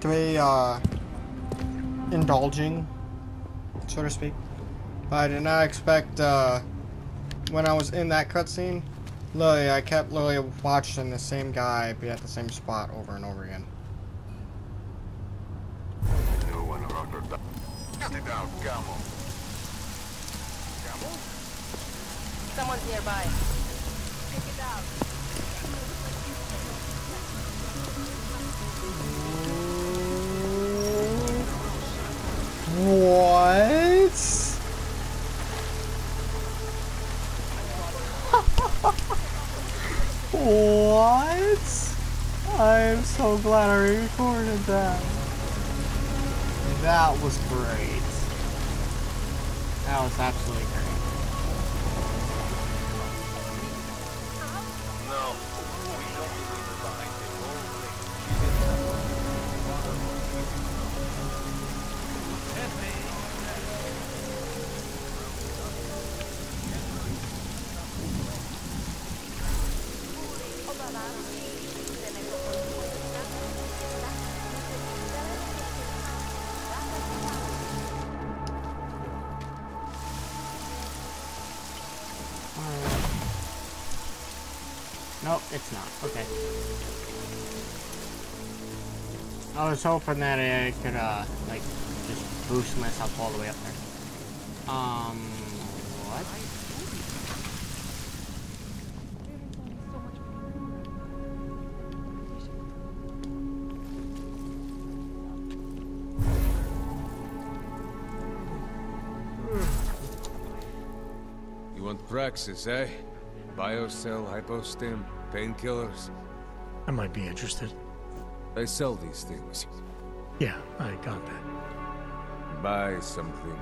to be indulging, so to speak. But I did not expect when I was in that cutscene, literally I kept literally watching the same guy be at the same spot over and over again. Cut it out, Gamo. Gamo? Someone's nearby. Take it out. What? What? I am so glad I recorded that. That was great. That was absolutely great. No, we don't leave her behind the whole thing. Nope, it's not. Okay. I was hoping that I could, like, just boost myself all the way up there. What? You want praxis, eh? Biocell, hypostim, painkillers. I might be interested. They sell these things. Yeah, I got that. Buy something.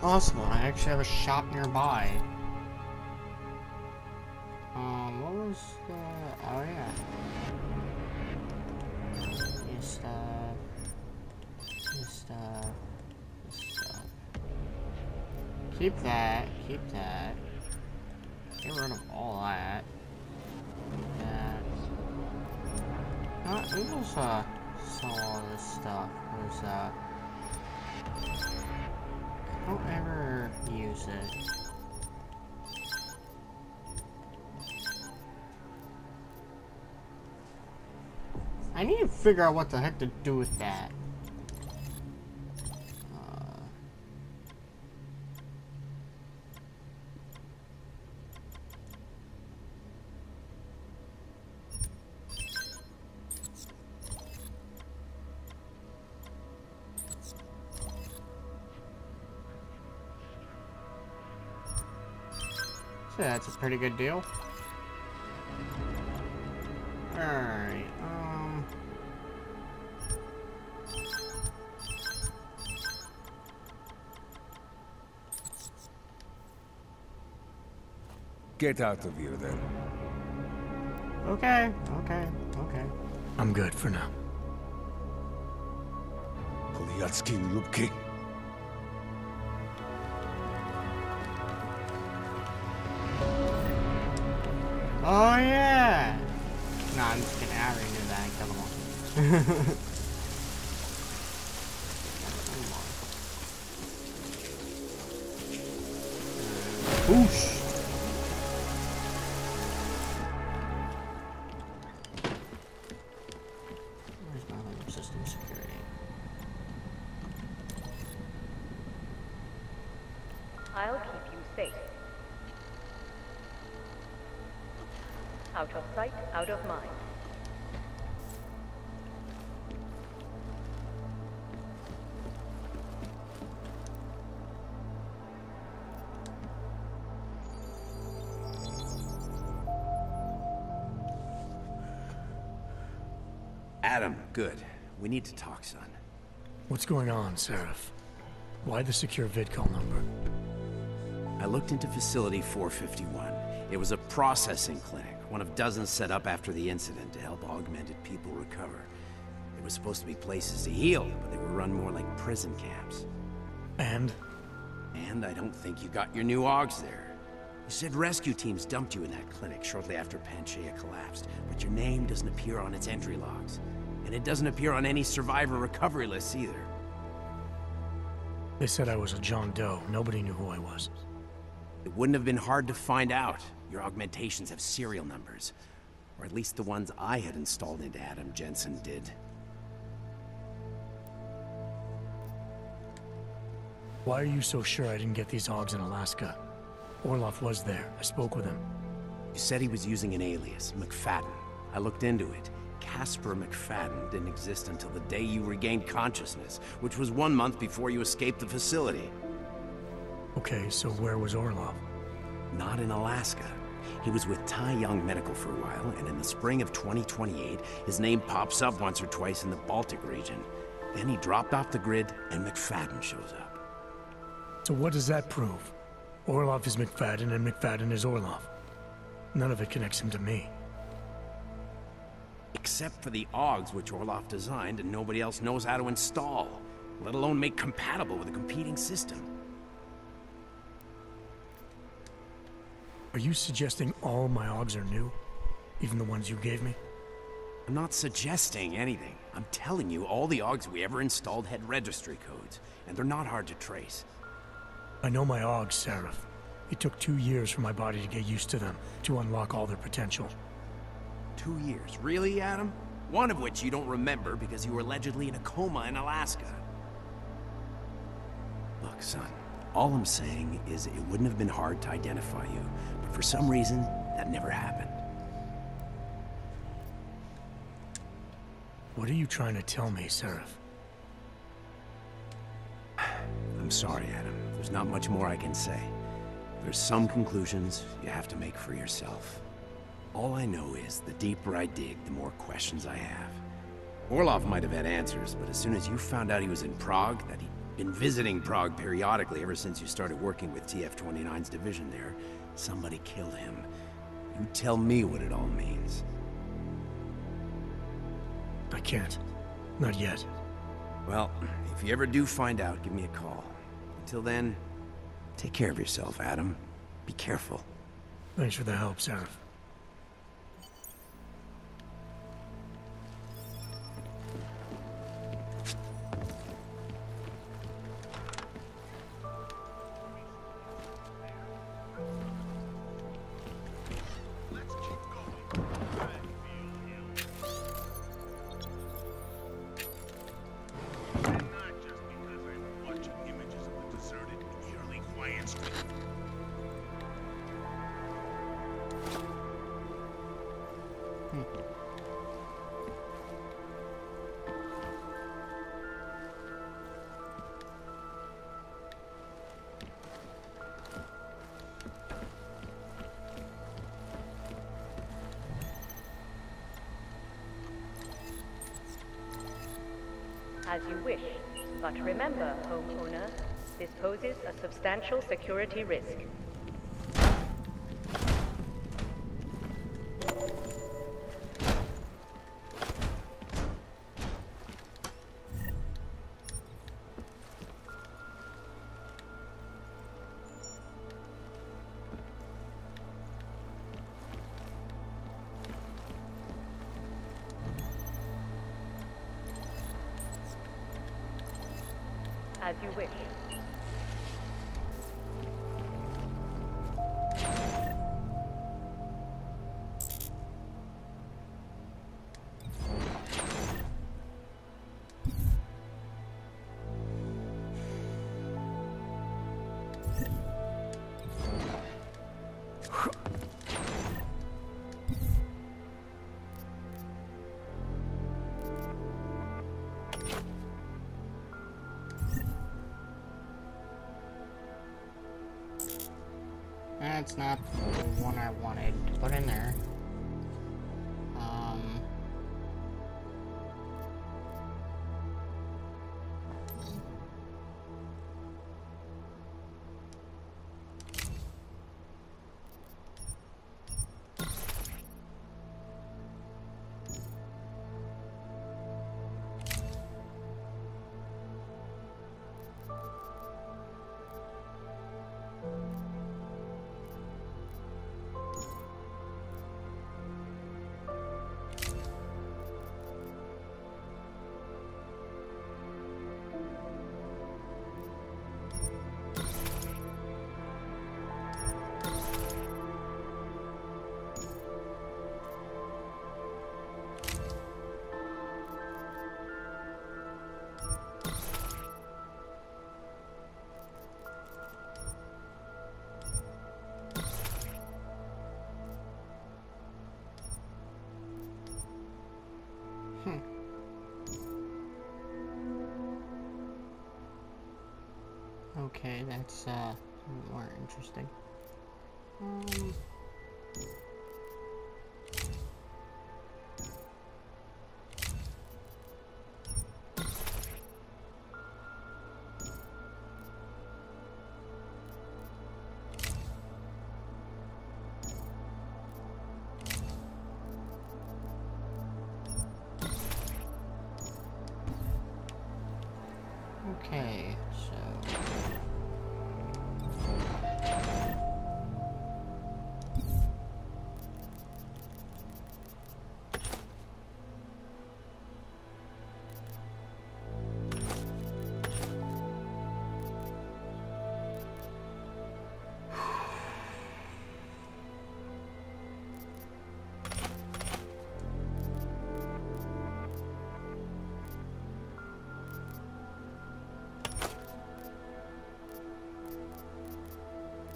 Awesome, I actually have a shop nearby. What was the... oh yeah. This stuff. This stuff. This stuff. Keep that, keep that. Get rid of all that. Keep that. We just, sell all this stuff, because, I don't ever use it. I need to figure out what the heck to do with that. So that's a pretty good deal. Alright, Get out of here, then. okay. I'm good for now. Polyatsky Lubki. Oh yeah! Nah, I'm just kidding, I already knew that, kill them all. Boosh! Where's my home system security? I'll keep you safe. Out of sight, out of mind. Adam, good. We need to talk, son. What's going on, Seraph? Why the secure vidcall number? I looked into Facility 451. It was a processing clinic, one of dozens set up after the incident to help augmented people recover. They were supposed to be places to heal, but they were run more like prison camps. And? And I don't think you got your new augs there. You said rescue teams dumped you in that clinic shortly after Panchaea collapsed, but your name doesn't appear on its entry logs. And it doesn't appear on any survivor recovery lists either. They said I was a John Doe. Nobody knew who I was. It wouldn't have been hard to find out. Your augmentations have serial numbers. Or at least the ones I had installed into Adam Jensen did. Why are you so sure I didn't get these hogs in Alaska? Orloff was there. I spoke with him. You said he was using an alias, McFadden. I looked into it. Casper McFadden didn't exist until the day you regained consciousness, which was 1 month before you escaped the facility. Okay, so where was Orloff? Not in Alaska. He was with Tai Young Medical for a while, and in the spring of 2028, his name pops up once or twice in the Baltic region. Then he dropped off the grid, and McFadden shows up. So what does that prove? Orloff is McFadden, and McFadden is Orloff. None of it connects him to me. Except for the AUGs which Orloff designed and nobody else knows how to install, let alone make compatible with a competing system. Are you suggesting all my AUGs are new? Even the ones you gave me? I'm not suggesting anything. I'm telling you all the AUGs we ever installed had registry codes, and they're not hard to trace. I know my AUGs, Seraph. It took 2 years for my body to get used to them, to unlock all their potential. 2 years? Really, Adam? One of which you don't remember because you were allegedly in a coma in Alaska. Look, son, all I'm saying is it wouldn't have been hard to identify you, but for some reason, that never happened. What are you trying to tell me, Seraph? I'm sorry, Adam. There's not much more I can say. There's some conclusions you have to make for yourself. All I know is, the deeper I dig, the more questions I have. Orloff might have had answers, but as soon as you found out he was in Prague, that he'd been visiting Prague periodically ever since you started working with TF-29's division there, somebody killed him. You tell me what it all means. I can't. Not yet. Well, if you ever do find out, give me a call. Until then, take care of yourself, Adam. Be careful. Thanks for the help, Seraph. As you wish, but remember, homeowner, this poses a substantial security risk. As you wish. That's not the one I wanted to put in there. Okay, that's more interesting. Okay, so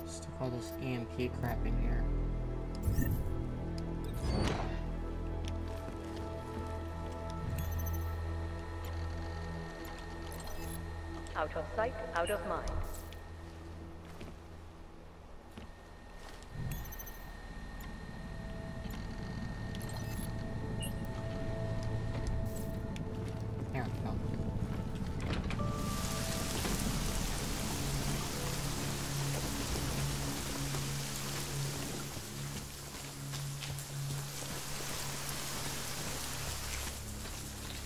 stick all this EMP crap in here. Out of sight, out of mind. There we go.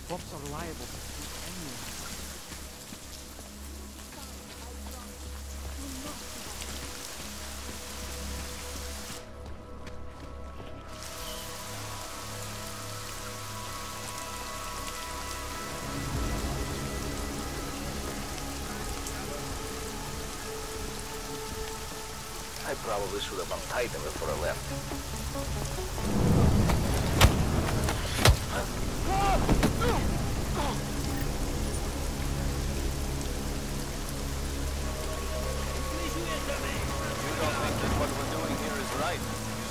Bombs are liable to shoot anyone. I probably should have untied them before I left. You don't think that what we're doing here is right?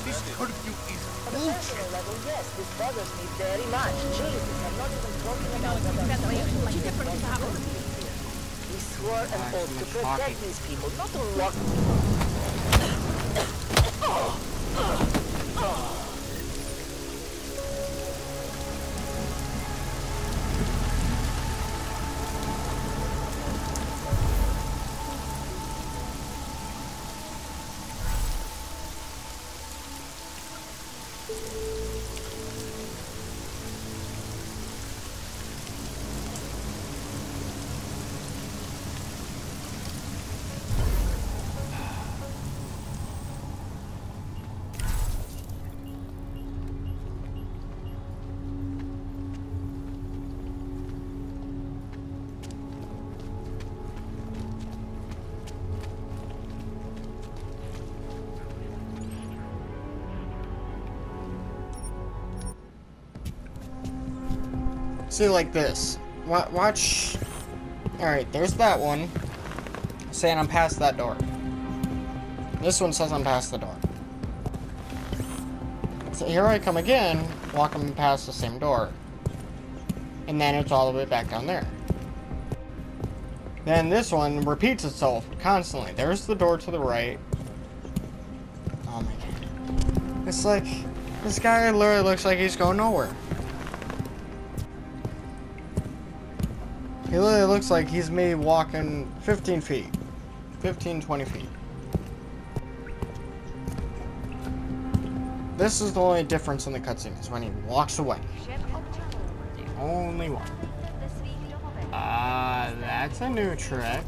This curfew is On a personal level, yes, this bothers me very much. Jesus, I'm not even talking about what we swore an oath to protect these people, not to lock See, like this. Watch. Alright, there's that one saying I'm past that door. This one says I'm past the door. So here I come again, walking past the same door. And then it's all the way back down there. Then this one repeats itself constantly. There's the door to the right. Oh my god. It's like, this guy literally looks like he's going nowhere. He literally looks like he's maybe walking 15 feet. 15, 20 feet. This is the only difference in the cutscene, is when he walks away. The only one. That's a new trick.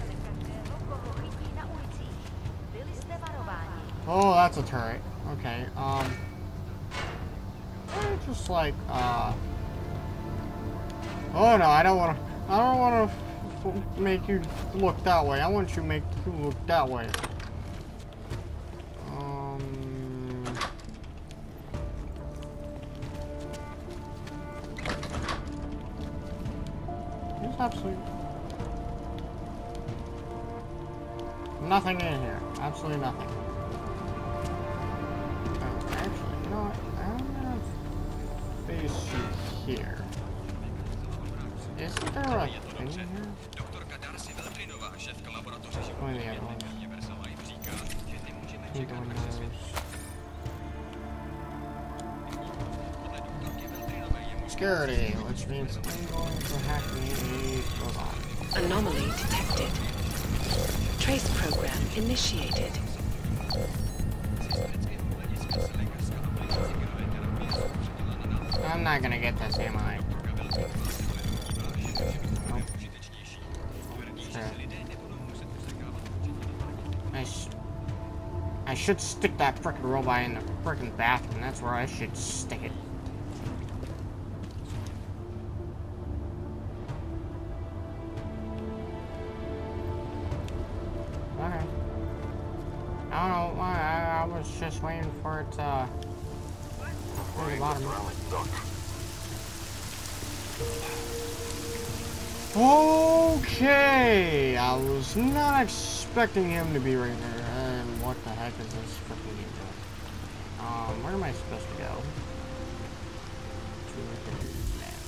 Oh, that's a turret. Okay, just like, oh no, I don't want to make you look that way. I want you to make you look that way. There's absolutely nothing in here. Absolutely nothing. Oh, actually, you know what? I'm gonna face you here. Isn't there a thing here? Only the other one. Keep the windows. Security, which means I'm going to hack me a robot. Anomaly detected. Trace program initiated. I'm not gonna get this, am I? Nope. Sure. I should stick that frickin' robot in the frickin' bathroom. That's where I should stick it. Okay. I don't know why. I was just waiting for it to. The bottom. Okay, I was not expecting him to be right there. And what the heck is this freaking game doing? Where am I supposed to go? To the left.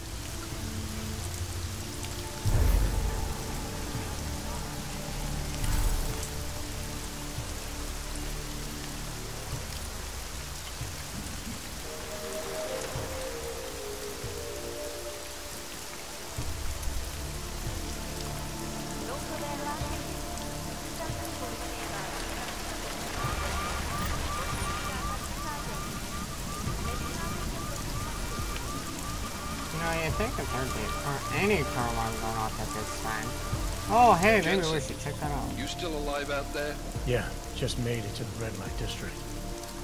I think if there's any car alarm going off at this time. Oh, hey, maybe we should check that out. You still alive out there? Yeah, just made it to the red light district.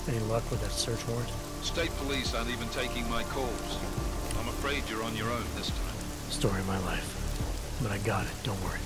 Any luck with that search warrant? State police aren't even taking my calls. I'm afraid you're on your own this time. Story of my life. But I got it, don't worry.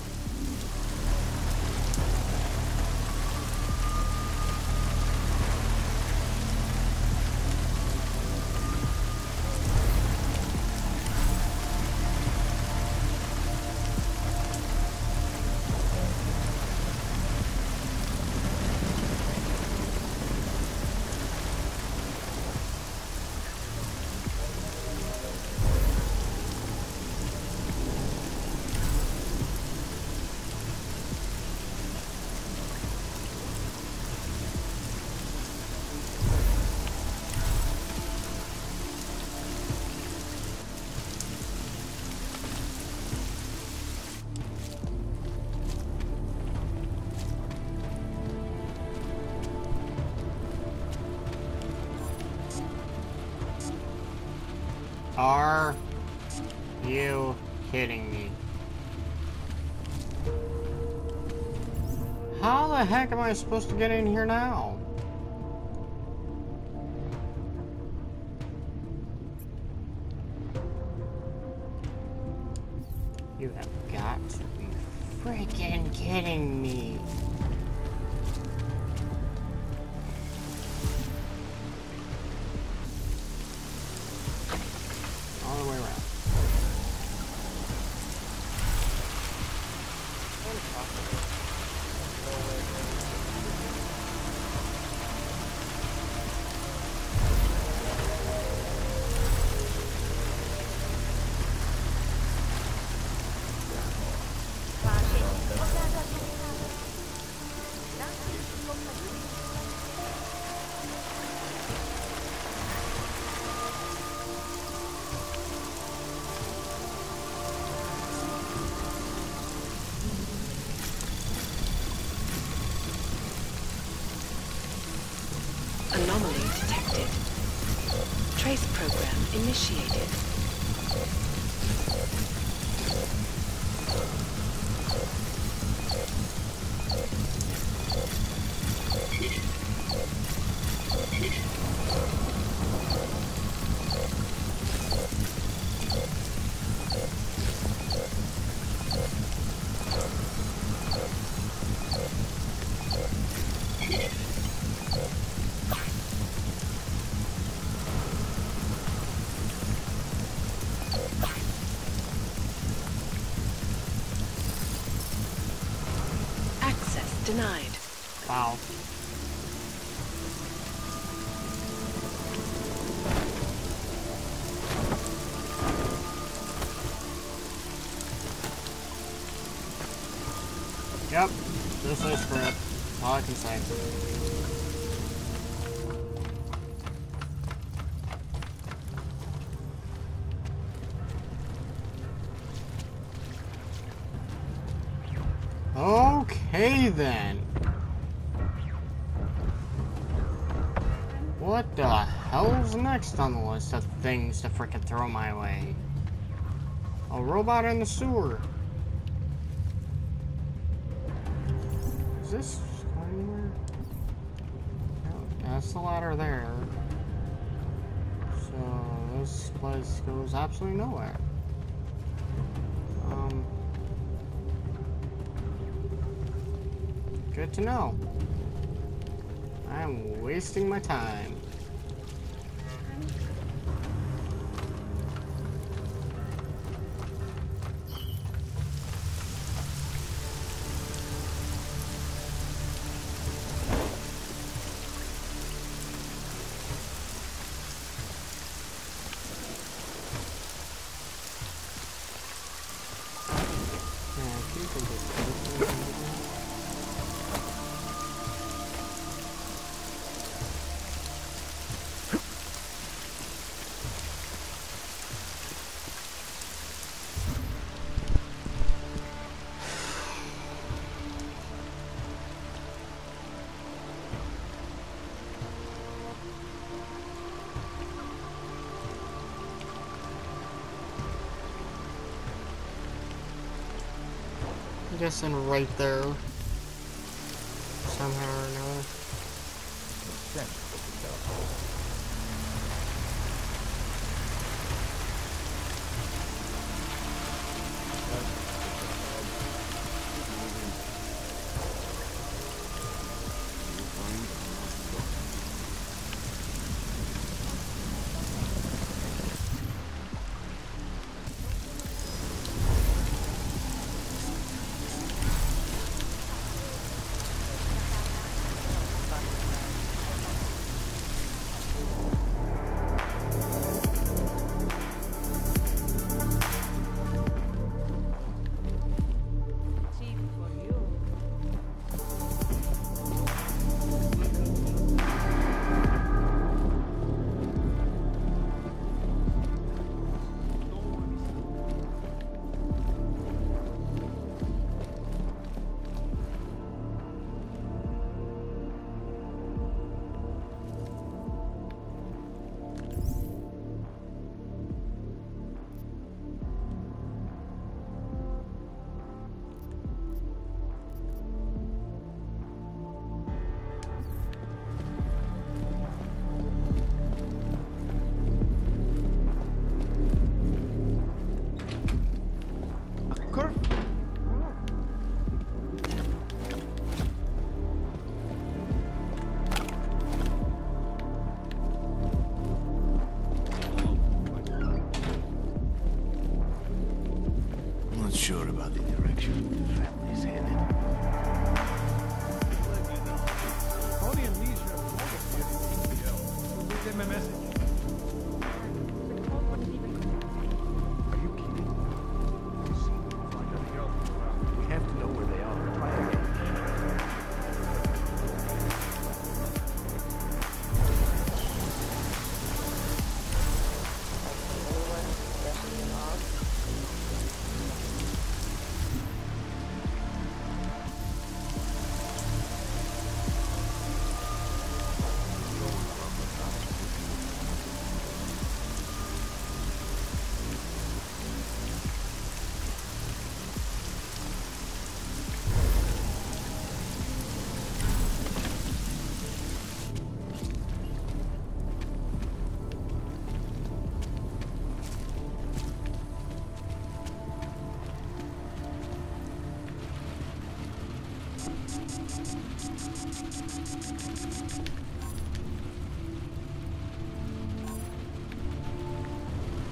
Are you kidding me? How the heck am I supposed to get in here now? You have got to be freaking kidding me. All the way around. Anomaly detected. Trace program initiated. Access denied. Wow. Yep, this say script. All I can say. Okay then. What the hell's next on the list of things to frickin' throw my way? A robot in the sewer. Is this going anywhere? No, that's the ladder there. So this place goes absolutely nowhere. Good to know. I am wasting my time. I'm guessing right there. Somehow or another. Sure about the direction the family's headed. Only amnesia leave them a message. Are you kidding? Find nothing else around. We have to know where they are. Try again.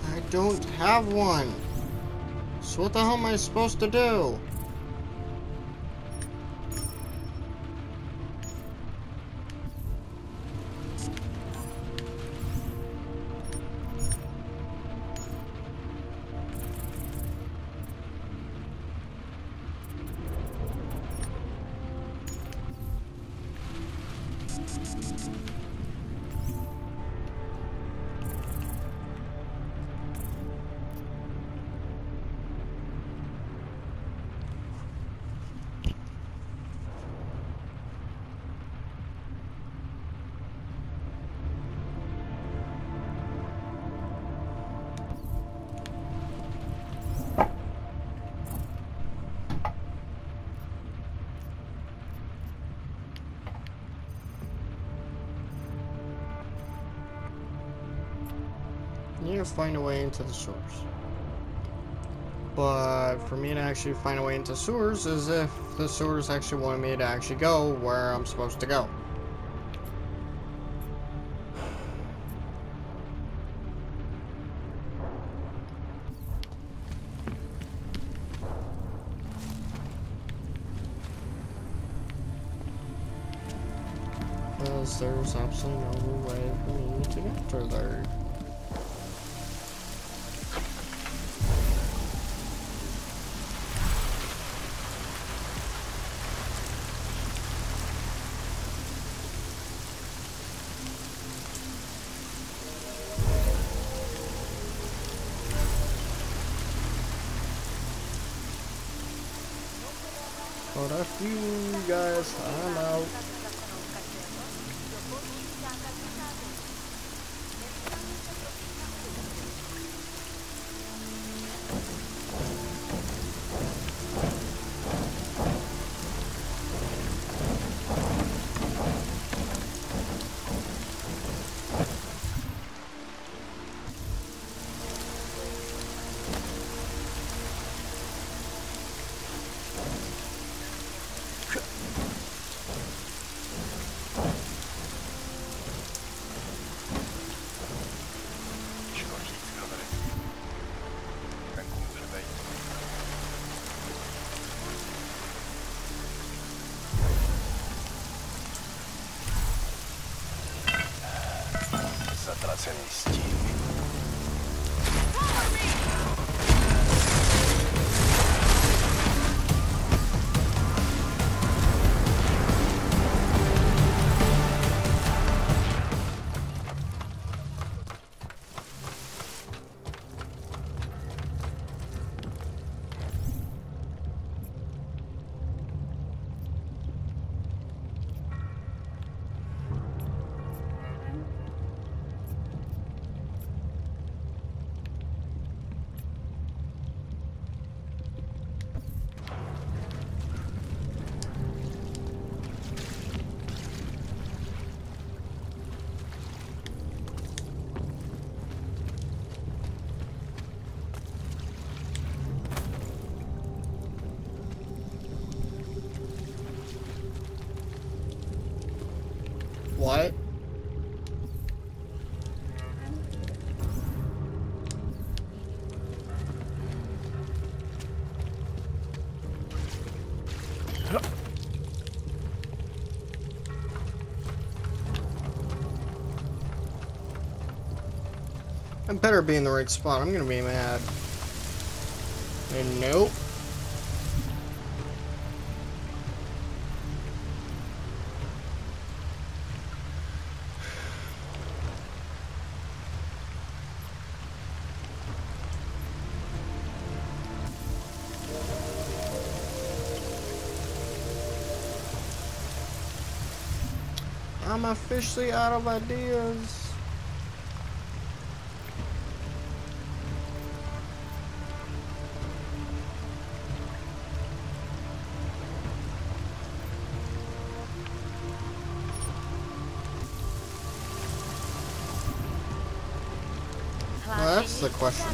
I don't have one. So what the hell am I supposed to do? need to find a way into the sewers. But for me to actually find a way into sewers is if the sewers actually want me to actually go where I'm supposed to go. Because there's absolutely no way for me to get through there. But F you guys, I'm out. Zatracený stín. What? I better be in the right spot. I'm gonna be mad. And nope. I'm officially out of ideas. Well, that's the question.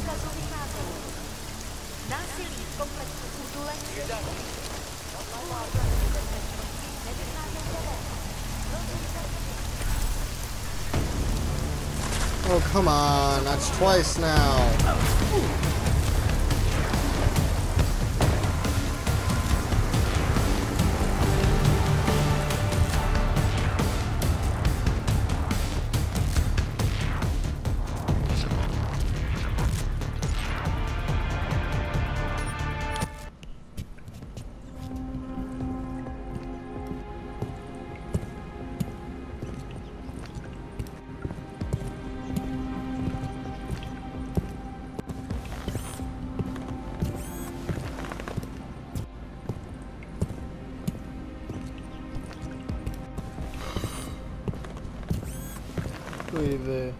Oh, come on. That's twice now. Leave it.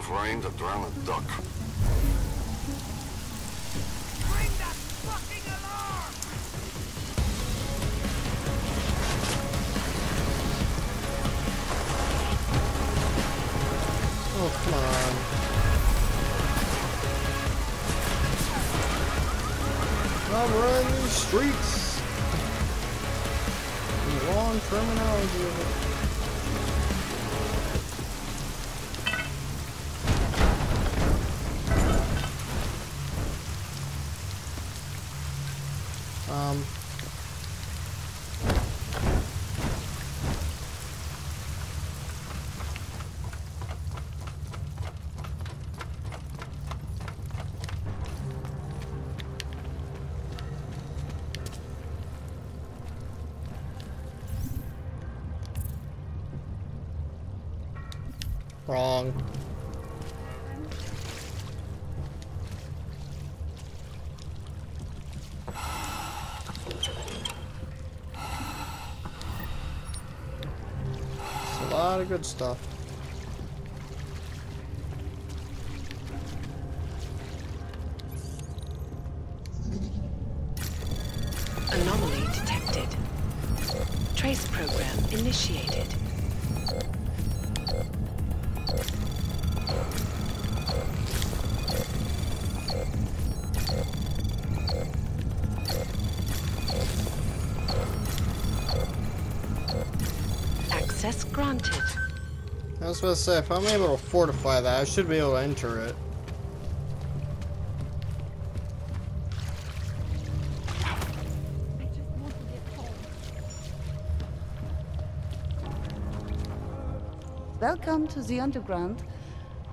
enough rain to drown a duck. Bring that fucking alarm! Oh, come on. I'm running these streets. The wrong terminology of it. Wrong. It's a lot of good stuff. Anomaly detected. Trace program initiated. Access granted. I was supposed to say, if I'm able to fortify that, I should be able to enter it. Welcome to the Underground.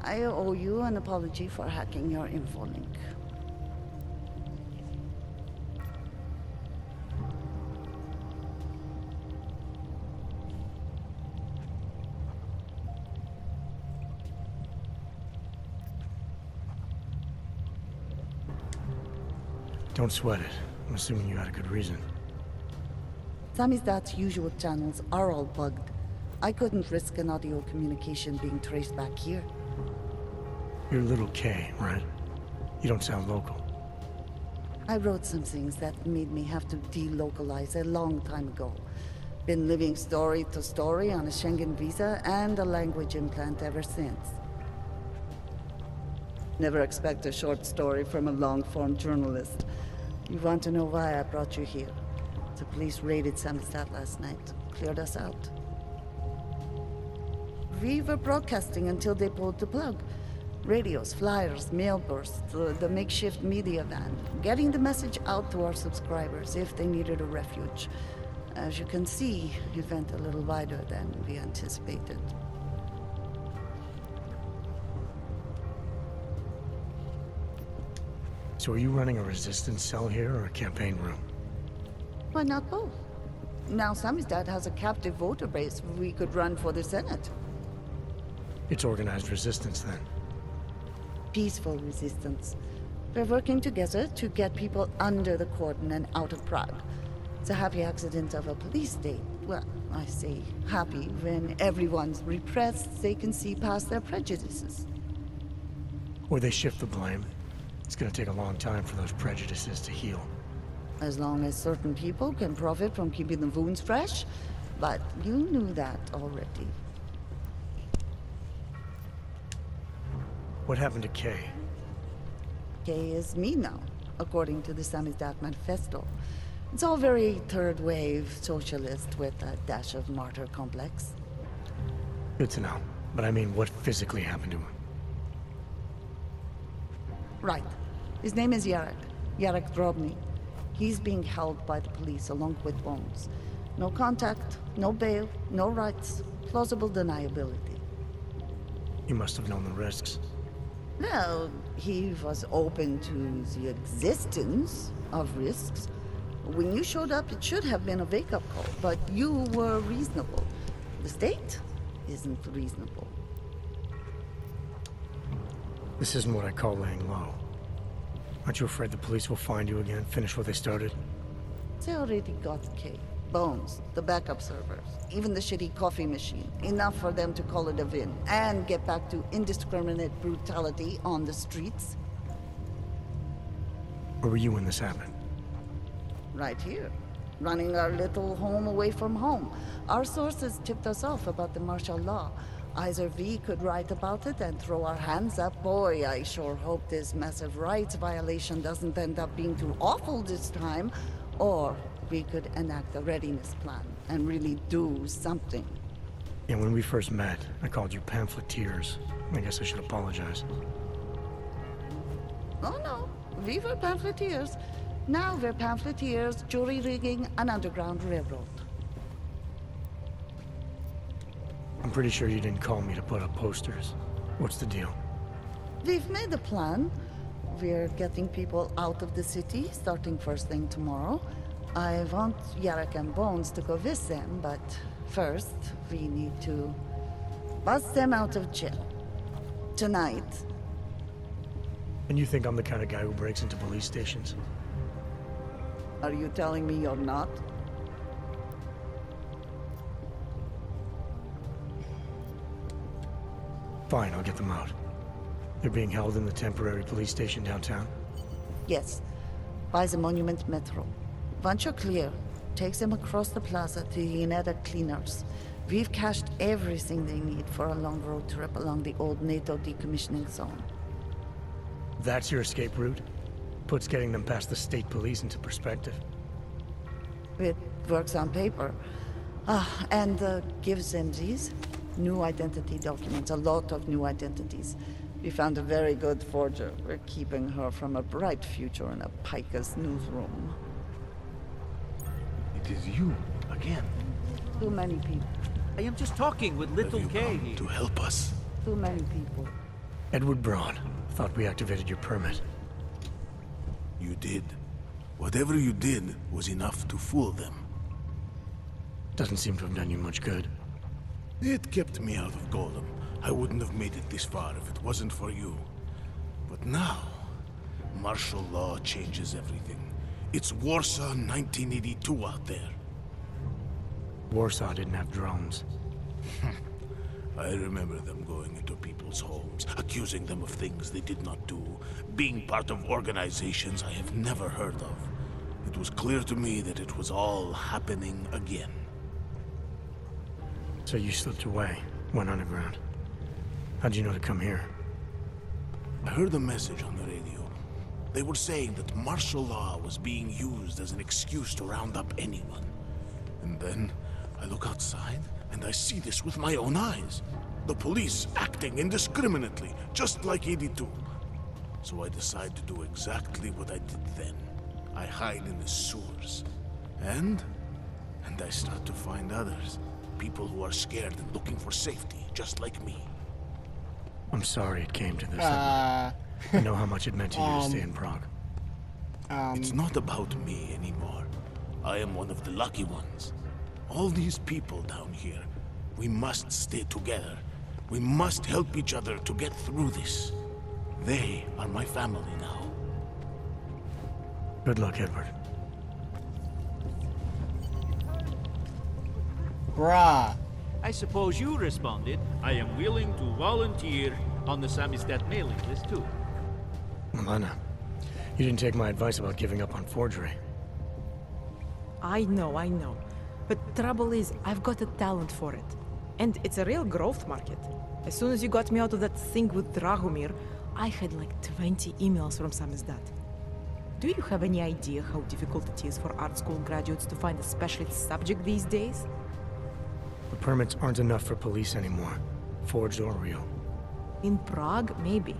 I owe you an apology for hacking your info link. Don't sweat it. I'm assuming you had a good reason. Samizdat's usual channels are all bugged. I couldn't risk an audio communication being traced back here. You're Little K, right? You don't sound local. I wrote some things that made me have to delocalize a long time ago. Been living story to story on a Schengen visa and a language implant ever since. Never expect a short story from a long-form journalist. You want to know why I brought you here? The police raided Samizdat last night. Cleared us out. We were broadcasting until they pulled the plug. Radios, flyers, mail bursts, the makeshift media van. Getting the message out to our subscribers if they needed a refuge. As you can see, it went a little wider than we anticipated. So are you running a resistance cell here or a campaign room? Why not both? Now Samizdat has a captive voter base. We could run for the Senate. It's organized resistance then. Peaceful resistance. We're working together to get people under the cordon and out of Prague. It's a happy accident of a police state. Well, I say happy when everyone's repressed, they can see past their prejudices. Or they shift the blame. It's gonna take a long time for those prejudices to heal. As long as certain people can profit from keeping the wounds fresh. But you knew that already. What happened to Kay? Kay is me now, according to the Samizdat Manifesto. It's all very third-wave socialist with a dash of martyr complex. Good to know. But I mean, what physically happened to him? Right. His name is Yarek. Yarek Drobny. He's being held by the police along with Bones. No contact, no bail, no rights. Plausible deniability. He must have known the risks. Well, he was open to the existence of risks. When you showed up, it should have been a wake-up call, but you were reasonable. The state isn't reasonable. This isn't what I call laying low. Aren't you afraid the police will find you again, finish what they started? They already got Kay. Bones, the backup servers, even the shitty coffee machine. Enough for them to call it a win and get back to indiscriminate brutality on the streets. Where were you when this happened? Right here. Running our little home away from home. Our sources tipped us off about the martial law. Either we could write about it and throw our hands up. Boy, I sure hope this massive rights violation doesn't end up being too awful this time. Or we could enact a readiness plan and really do something. Yeah, when we first met, I called you pamphleteers. I guess I should apologize. Oh no, we were pamphleteers. Now we're pamphleteers, jury-rigging an underground railroad. I'm pretty sure you didn't call me to put up posters. What's the deal? We've made a plan. We're getting people out of the city, starting first thing tomorrow. I want Yarek and Bones to go with them, but first, we need to bust them out of jail. Tonight. And you think I'm the kind of guy who breaks into police stations? Are you telling me you're not? Fine, I'll get them out. They're being held in the temporary police station downtown? Yes. By the Monument Metro. Once you're clear, takes them across the plaza to the Ineda Cleaners. We've cached everything they need for a long road trip along the old NATO decommissioning zone. That's your escape route? Puts getting them past the state police into perspective. It works on paper. And gives them these new identity documents, a lot of new identities. We found a very good forger. We're keeping her from a bright future in a Pika's newsroom. It is you, again. Too many people. I am just talking with little Have you Kay. come to help us? Too many people. Edward Braun. Thought we activated your permit. You did. Whatever you did was enough to fool them. Doesn't seem to have done you much good. It kept me out of Golem. I wouldn't have made it this far if it wasn't for you. But now, martial law changes everything. It's Warsaw 1982 out there. Warsaw didn't have drones. I remember them going into people's homes, accusing them of things they did not do, being part of organizations I have never heard of. It was clear to me that it was all happening again. So you slipped away, went underground. How'd you know to come here? I heard a message on the radio. They were saying that martial law was being used as an excuse to round up anyone. And then I look outside and I see this with my own eyes. The police acting indiscriminately, just like 82. So I decide to do exactly what I did then. I hide in the sewers. And I start to find others. People who are scared and looking for safety, just like me. I'm sorry it came to this. I know how much it meant to you to stay in Prague. It's not about me anymore. I am one of the lucky ones. All these people down here, we must stay together. We must help each other to get through this. They are my family now. Good luck, Edward. Bruh. I suppose you responded. I am willing to volunteer on the Samizdat mailing list too. Milana, you didn't take my advice about giving up on forgery. I know. But trouble is, I've got a talent for it. And it's a real growth market. As soon as you got me out of that thing with Dragomir, I had like 20 emails from Samizdat. Do you have any idea how difficult it is for art school graduates to find a specialist subject these days? The permits aren't enough for police anymore, forged or real. In Prague, maybe.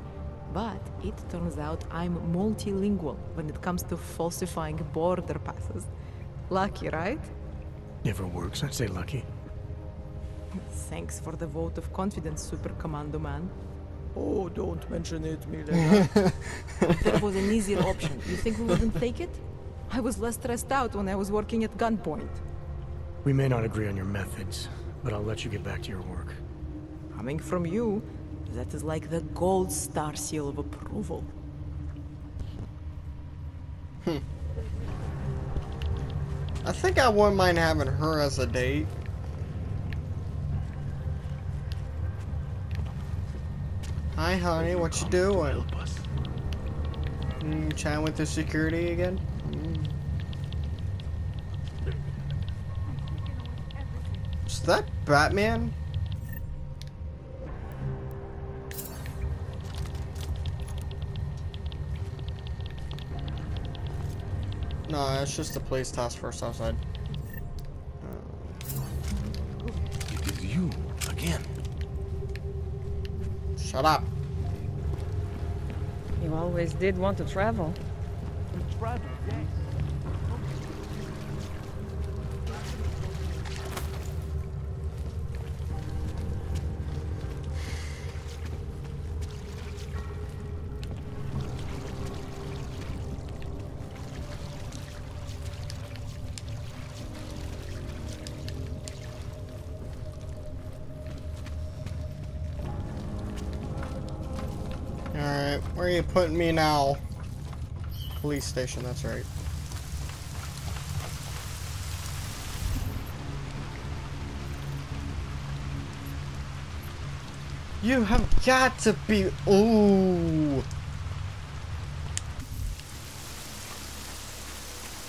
But it turns out I'm multilingual when it comes to falsifying border passes. Lucky, right? Never works, I'd say lucky. Thanks for the vote of confidence, Super Commando Man. Oh, don't mention it, Milena. There was an easier option. You think we wouldn't take it? I was less stressed out when I was working at gunpoint. We may not agree on your methods, but I'll let you get back to your work. Coming from you, that is like the gold star seal of approval. I think I wouldn't mind having her as a date. Hi, honey. What you doing? Chatting with the security again? Is that Batman? No, it's just the police task force outside. It is you again. Shut up. You always did want to travel. Travel, yes. Alright, where are you putting me now? Police station, that's right. You have got to be. Ooh.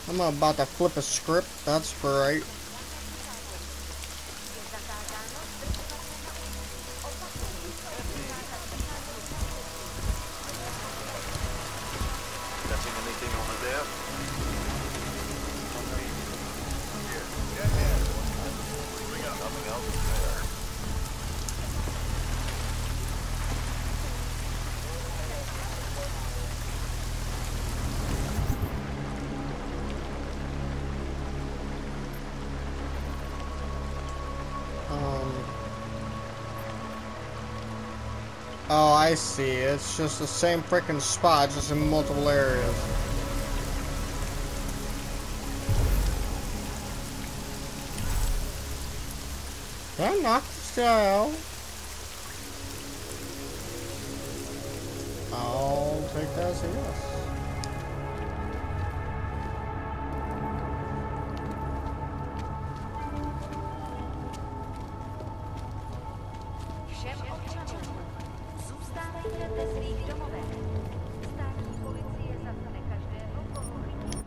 I'm about to flip a script, that's right. Catching anything over there? Nothing else there. Oh, I see. It's just the same freaking spot, just in multiple areas. Can I knock this guy out? I'll take that as a yes. Všem občanům zůstávejte ve svých domovech. Státní policie zatkne každého, koho chytí.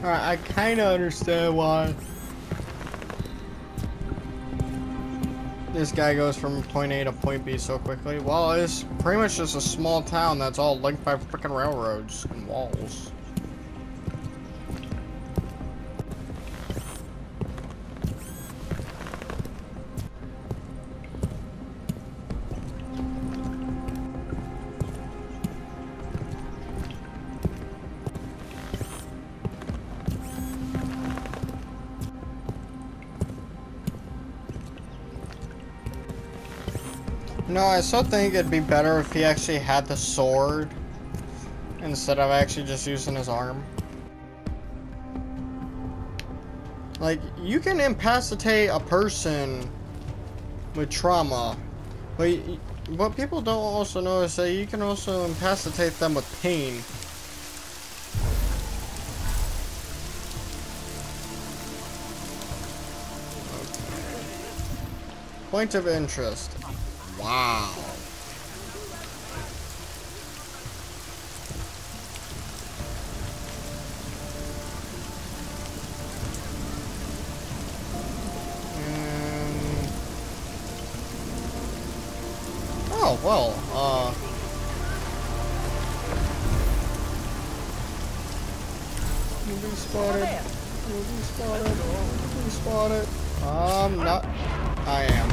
Alright, I kinda understand why this guy goes from point A to point B so quickly. Well, it's pretty much just a small town that's all linked by freaking railroads and walls. No, I still think it'd be better if he actually had the sword instead of actually just using his arm. Like, you can incapacitate a person with trauma, but what people don't also know is that you can also incapacitate them with pain. Point of interest. Wow. Oh, well, movie spotted. Movie spotted. Movie spotted. Not. I am.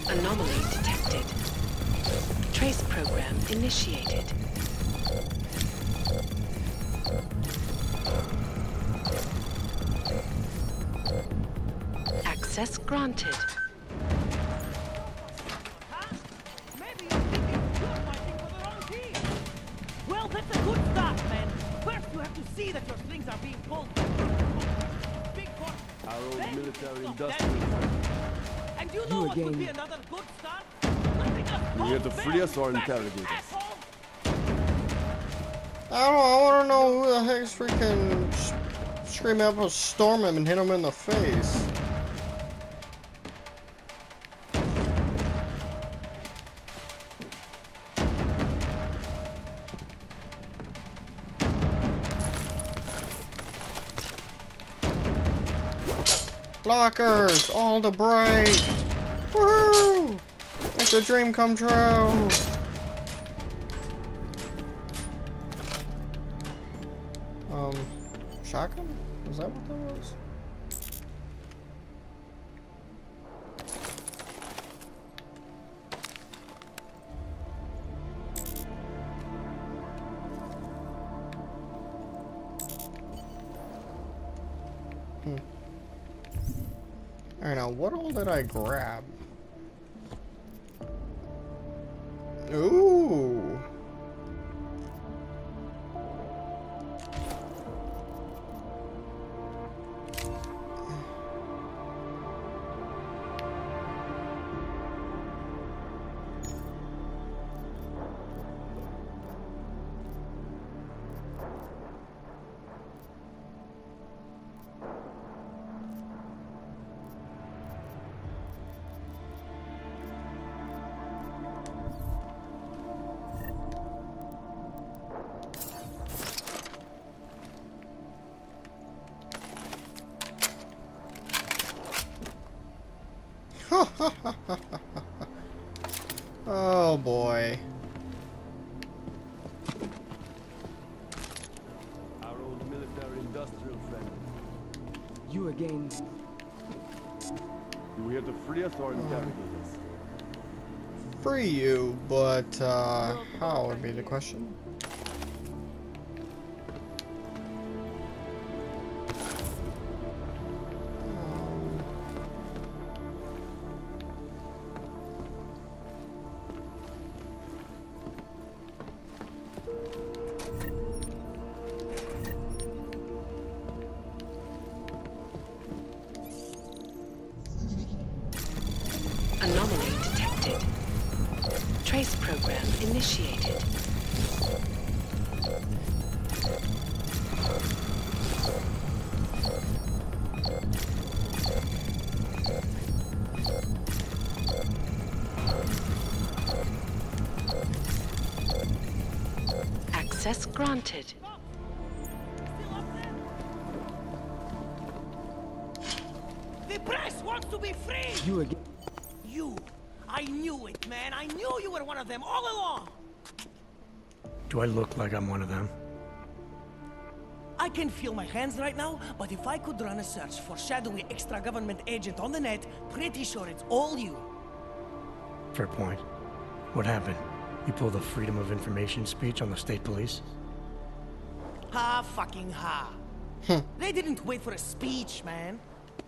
Anomaly detected. Trace program initiated. Access granted. Well, that's a good start, man. First, you have to see that your strings are being pulled. Big force. Our old Then military stop industrial. And you know what would be another good start? You here to free us or interrogate us? I don't know, I want to know who the heck's freaking screaming up and storm him and hit him in the face. Blockers, all the break! Woohoo! It's a dream come true! Shotgun? Was that what that was? Alright, now what all did I grab? Ooh! Oh boy. Our old military industrial friend. You again. You here to free us or interrogate us? Free you, but how would be the question? Anomaly detected. Trace program initiated. Access granted. The press wants to be free! You again. You! I knew it, man! I knew you were one of them all along! Do I look like I'm one of them? I can feel my hands right now, but if I could run a search for shadowy extra-government agent on the net, pretty sure it's all you. Fair point. What happened? You pulled a freedom of information speech on the state police? Ha fucking ha. They didn't wait for a speech, man.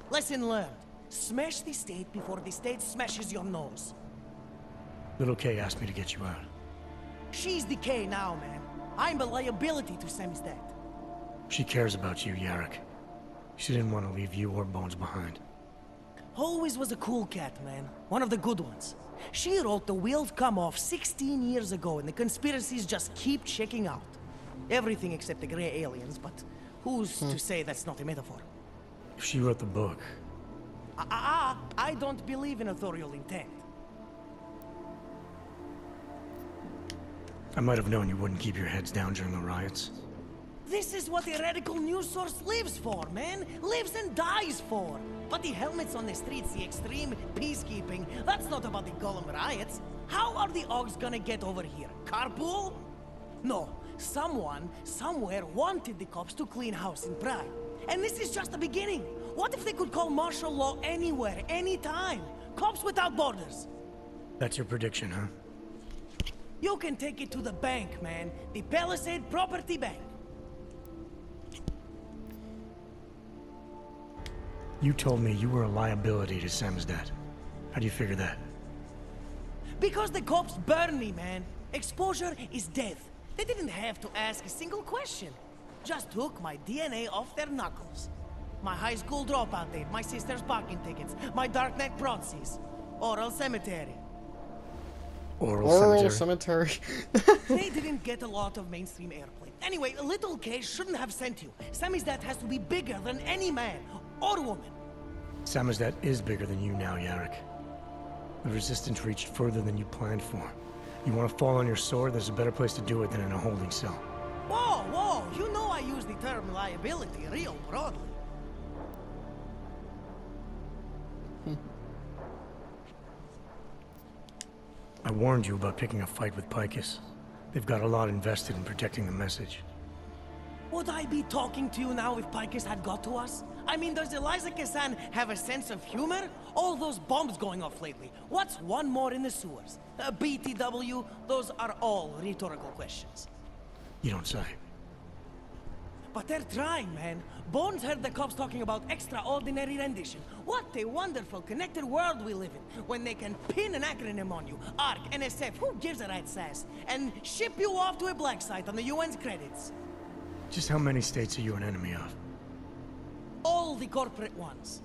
Lesson learned. Smash the state before the state smashes your nose. Little K asked me to get you out. She's the K now, man. I'm a liability to Sam's dad. She cares about you, Yarrick. She didn't want to leave you or Bones behind. Always was a cool cat, man. One of the good ones. She wrote the wheels come off 16 years ago and the conspiracies just keep checking out. Everything except the gray aliens, but who's to say that's not a metaphor? If she wrote the book... I don't believe in authorial intent. I might have known you wouldn't keep your heads down during the riots. This is what a radical news source lives for, man. Lives and dies for. But the helmets on the streets, the extreme peacekeeping, that's not about the Golem riots. How are the Augs gonna get over here? Carpool? No. Someone, somewhere, wanted the cops to clean house in Prague. And this is just the beginning. What if they could call martial law anywhere, anytime? Cops without borders. That's your prediction, huh? You can take it to the bank, man. The Palisade Property Bank. You told me you were a liability to Samizdat. How do you figure that? Because the cops burn me, man. Exposure is death. They didn't have to ask a single question. Just took my DNA off their knuckles. My high school dropout date, my sister's parking tickets, my darknet proxies. Oral cemetery. Oral cemetery. They didn't get a lot of mainstream airplay. Anyway, a little case shouldn't have sent you. Samizdat has to be bigger than any man or woman. Samizdat is bigger than you now, Yarrick. The Resistance reached further than you planned for. You want to fall on your sword, there's a better place to do it than in a holding cell. Whoa, whoa, you know I use the term liability real broadly. I warned you about picking a fight with Picus. They've got a lot invested in protecting the message. Would I be talking to you now if Picus had got to us? I mean, does Eliza Kazan have a sense of humor? All those bombs going off lately. What's one more in the sewers? BTW, those are all rhetorical questions. You don't say. But they're trying, man. Bones heard the cops talking about extraordinary rendition. What a wonderful, connected world we live in, when they can pin an acronym on you. ARC, NSF, who gives a rat's ass? And ship you off to a black site on the UN's credits. Just how many states are you an enemy of? All the corporate ones.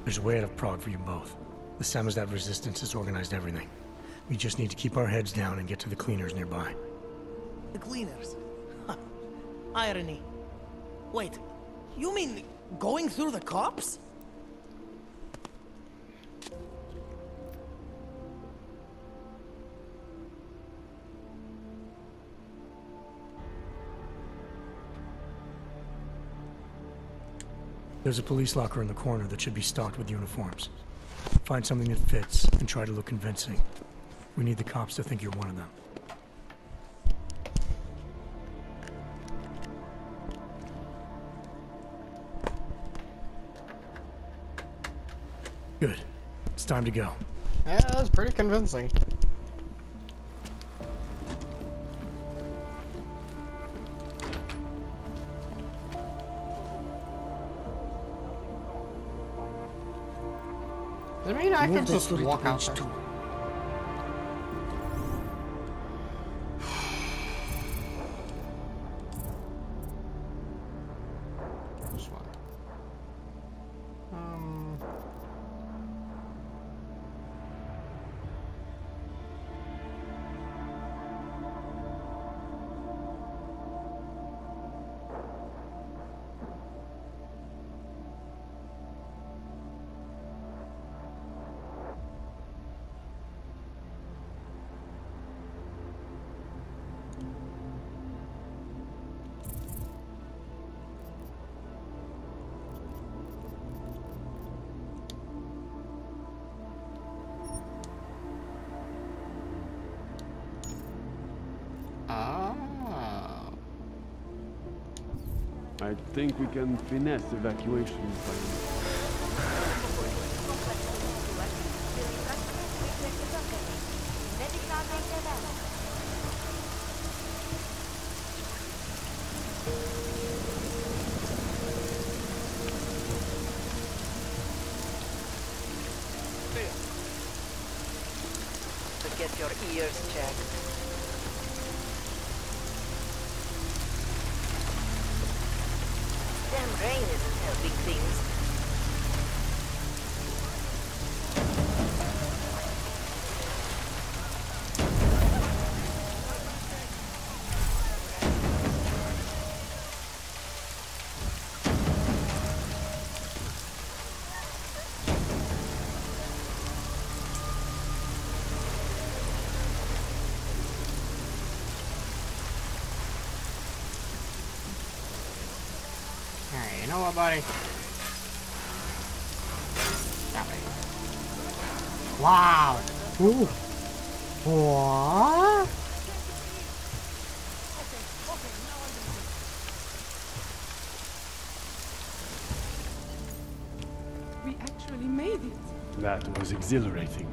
There's a way out of Prague for you both. The Samizdat Resistance has organized everything. We just need to keep our heads down and get to the cleaners nearby. The cleaners? Huh. Irony. Wait, you mean going through the cops? There's a police locker in the corner that should be stocked with uniforms. Find something that fits and try to look convincing. We need the cops to think you're one of them. Good. It's time to go. Yeah, that was pretty convincing. I mean, I could just walk out there. This one. I think we can finesse evacuation. To get your ears checked. Damn rain isn't helping things. Alright, you know what, buddy? Stop it. Wow! Ooh! What? We actually made it. That was exhilarating.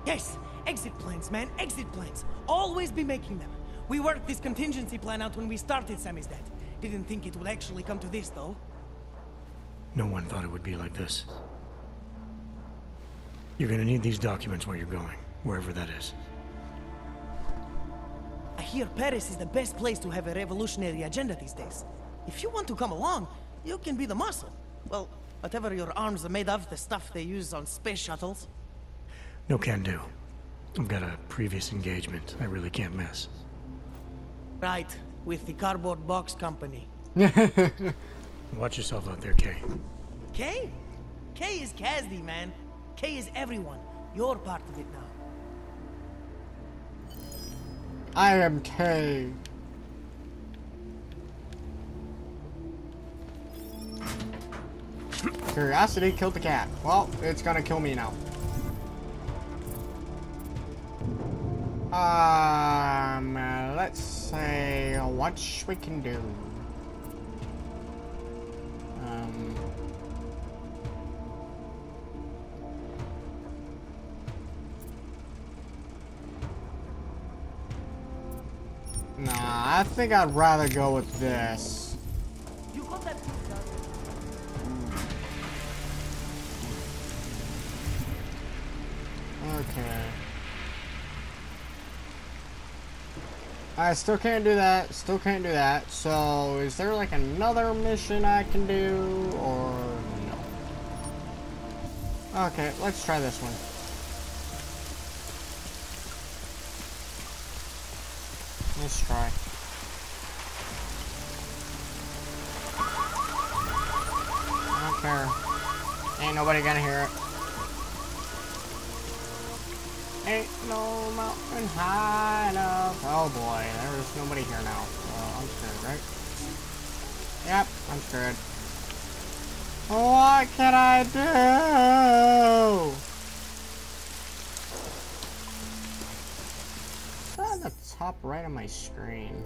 Yes, exit plans, man, exit plans. Always be making them. We worked this contingency plan out when we started Samizdat. Didn't think it would actually come to this, though. No one thought it would be like this. You're gonna need these documents where you're going, wherever that is. I hear Paris is the best place to have a revolutionary agenda these days. If you want to come along, you can be the muscle. Well, whatever your arms are made of, the stuff they use on space shuttles. No can do. I've got a previous engagement I really can't miss. Right, with the cardboard box company. Watch yourself out there, Kay. Kay? Kay is Kazdi, man. Kay is everyone. You're part of it now. I am Kay. Curiosity killed the cat. Well, it's gonna kill me now. Let's say what we can do. Nah, I think I'd rather go with this. You got that Okay. I still can't do that. Still can't do that. So, is there like another mission I can do, or no? Okay, let's try this one. Let's try. I don't care. Ain't nobody gonna hear it. Ain't no mountain high enough. Oh boy, there's nobody here now. I'm screwed, right? Yep, I'm screwed. What can I do? It's on the top right of my screen.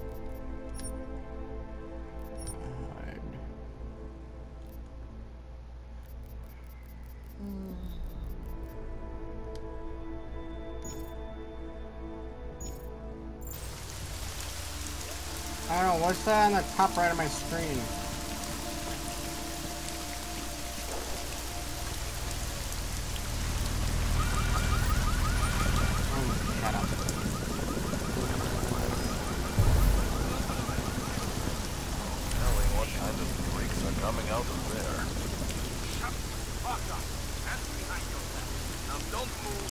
I don't know, what's that on the top right of my screen?